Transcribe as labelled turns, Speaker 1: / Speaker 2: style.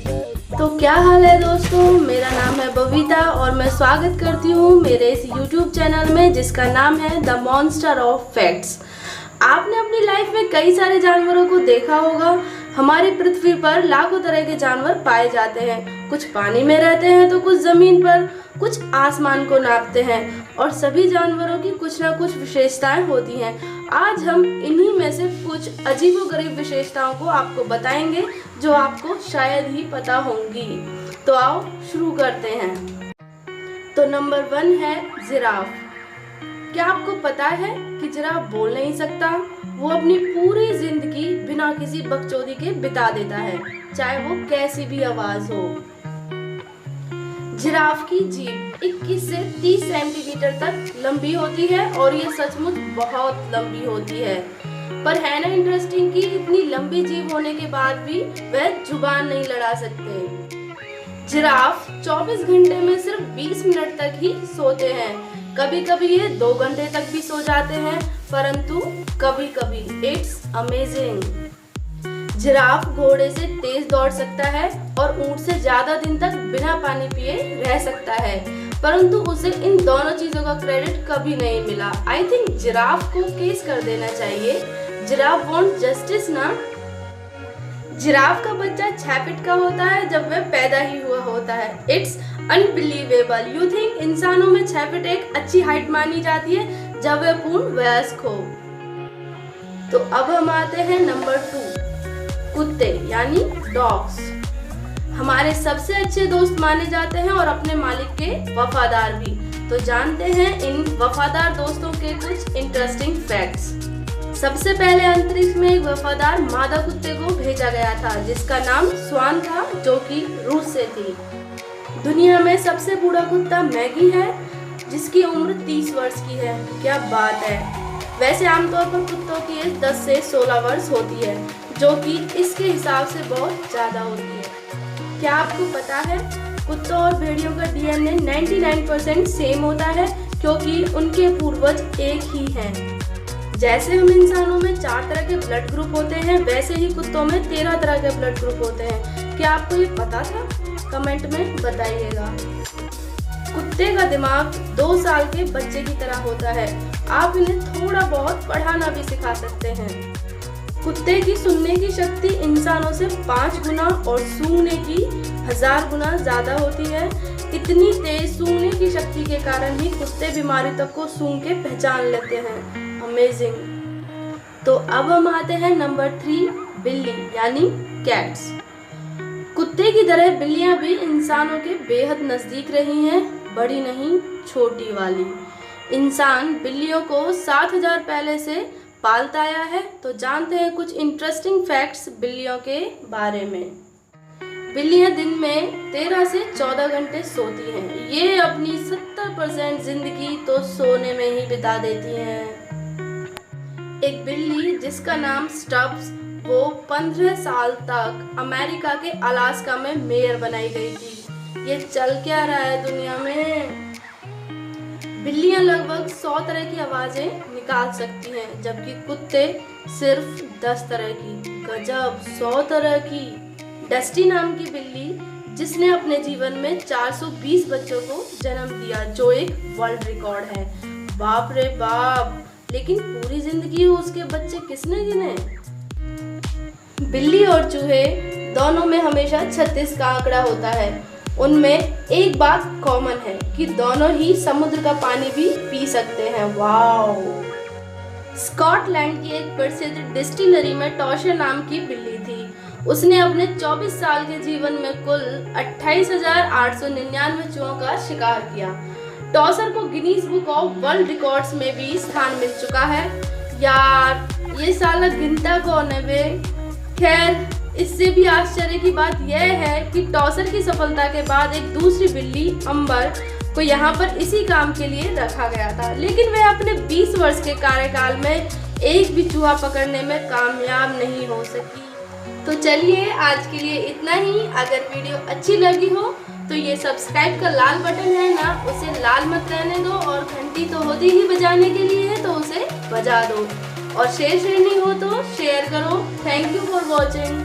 Speaker 1: तो क्या हाल है दोस्तों, मेरा नाम है बबीता और मैं स्वागत करती हूँ मेरे इस YouTube चैनल में जिसका नाम है द मॉन्स्टर ऑफ फैक्ट्स। आपने अपनी लाइफ में कई सारे जानवरों को देखा होगा। हमारी पृथ्वी पर लाखों तरह के जानवर पाए जाते हैं। कुछ पानी में रहते हैं तो कुछ जमीन पर, कुछ आसमान को नापते हैं और सभी जानवरों की कुछ ना कुछ विशेषताएं होती हैं। आज हम इन्हीं में से कुछ अजीबोगरीब विशेषताओं को आपको बताएंगे जो आपको शायद ही पता होंगी। तो आओ शुरू करते हैं। तो नंबर 1 है जिराफ। क्या आपको पता है कि जिराफ बोल नहीं सकता? वो अपनी पूरी जिंदगी बिना किसी बकचोदी के बिता देता है, चाहे वो कैसी भी आवाज हो। जिराफ की जीभ 21 से 30 सेंटीमीटर तक लंबी होती है और ये सचमुच बहुत लंबी होती है। पर है ना इंटरेस्टिंग कि इतनी लंबी जीभ होने के बाद भी वह जुबान नहीं लड़ा सकते। जिराफ 24 घंटे में सिर्फ 20 मिनट तक ही सोते हैं। कभी कभी ये 2 घंटे तक भी सो जाते हैं, परंतु कभी कभी इट्स अमेजिंग। जिराफ घोड़े से तेज दौड़ सकता है और ऊंट से ज्यादा दिन तक बिना पानी पिए रह सकता है, परंतु उसे इन दोनों चीजों का क्रेडिट कभी नहीं मिला। आई थिंक जिराफ को केस कर देना चाहिए। जिराफ वांट जस्टिस ना। जिराफ का बच्चा 6 फीट का होता है जब वह पैदा ही हुआ होता है। It's unbelievable. यू थिंक इंसानों में 6 फीट एक अच्छी हाइट मानी जाती है जब वह पूर्ण वयस्क हो। तो अब हम आते हैं नंबर 2, कुत्ते यानी डॉग्स। हमारे सबसे अच्छे दोस्त माने जाते हैं और अपने मालिक के वफादार भी। तो जानते हैं इन वफादार दोस्तों के कुछ इंटरेस्टिंग फैक्ट्स। सबसे पहले अंतरिक्ष में एक वफादार मादा कुत्ते को भेजा गया था जिसका नाम स्वान था, जो कि रूस से थी। दुनिया में सबसे बूढ़ा कुत्ता मैगी है जिसकी उम्र 30 वर्ष की है। क्या बात है। वैसे आमतौर पर कुत्तों की एज 10 से 16 वर्ष होती है, जो कि इसके हिसाब से बहुत ज्यादा होती है। क्या आपको पता है कुत्तों और भेड़ियों का डीएनए 99% सेम होता है क्योंकि उनके पूर्वज एक ही हैं। जैसे हम इंसानों में 4 तरह के ब्लड ग्रुप होते हैं, वैसे ही कुत्तों में 13 तरह के ब्लड ग्रुप होते हैं। क्या आपको ये पता था? कमेंट में बताइएगा। कुत्ते का दिमाग 2 साल के बच्चे की तरह होता है। आप इन्हें थोड़ा बहुत पढ़ाना भी सिखा सकते हैं। कुत्ते की सुनने की शक्ति इंसानों से 5 गुना और सूंघने की 1000 गुना ज्यादा होती है। इतनी तेज सूंघने की शक्ति के कारण ही कुत्ते बीमारी तक को सूंघ के पहचान लेते हैं। अमेजिंग। तो अब हम आते हैं नंबर 3, बिल्ली यानी कैट्स। कुत्ते की तरह बिल्लियां भी इंसानों के बेहद नजदीक रही हैं, बड़ी नहीं छोटी वाली। इंसान बिल्लियों को 7000 पहले से पालता आया है। तो जानते हैं कुछ इंटरेस्टिंग फैक्ट्स बिल्लियों के बारे में। बिल्लियां दिन में 13 से 14 घंटे सोती हैं। ये अपनी 70% जिंदगी तो सोने में ही बिता देती हैं। एक बिल्ली जिसका नाम स्टब्स, वो 15 साल तक अमेरिका के अलास्का में मेयर बनाई गई थी। ये चल क्या रहा है दुनिया में। बिल्लियां लगभग 100 तरह की आवाजें निकाल सकती हैं, जबकि कुत्ते सिर्फ 10 तरह की। गजब, 100 तरह की। डस्टी नाम की बिल्ली जिसने अपने जीवन में 420 बच्चों को जन्म दिया, जो एक वर्ल्ड रिकॉर्ड है। बाप रे बाप। लेकिन पूरी जिंदगी उसके बच्चे किसने गिने? बिल्ली और चूहे दोनों में हमेशा 36 का आंकड़ा होता है। उनमें एक बात कॉमन है कि दोनों ही समुद्र का पानी भी पी सकते हैं। वाओ। स्कॉटलैंड की एक प्रसिद्ध डिस्टिलरी में टॉशर नाम की बिल्ली थी। उसने अपने 24 साल के जीवन में कुल 28,899 चूहों का शिकार किया। टॉसर को Guinness book of world records में भी स्थान मिल चुका है। यार ये साला गिनता कौन है बे। खैर, इससे भी आश्चर्य की बात यह है कि टॉसर की सफलता के बाद एक दूसरी बिल्ली अंबर को यहाँ पर इसी काम के लिए रखा गया था, लेकिन वह अपने 20 वर्ष के कार्यकाल में एक भी चूहा पकड़ने में कामयाब नहीं हो सकी। तो चलिए आज के लिए इतना ही। अगर वीडियो अच्छी लगी हो तो ये सब्सक्राइब का लाल बटन है ना, उसे लाल मत रहने दो, और घंटी तो होती ही बजाने के लिए है तो उसे बजा दो, और शेयर नहीं हो तो शेयर करो। Thank you for watching.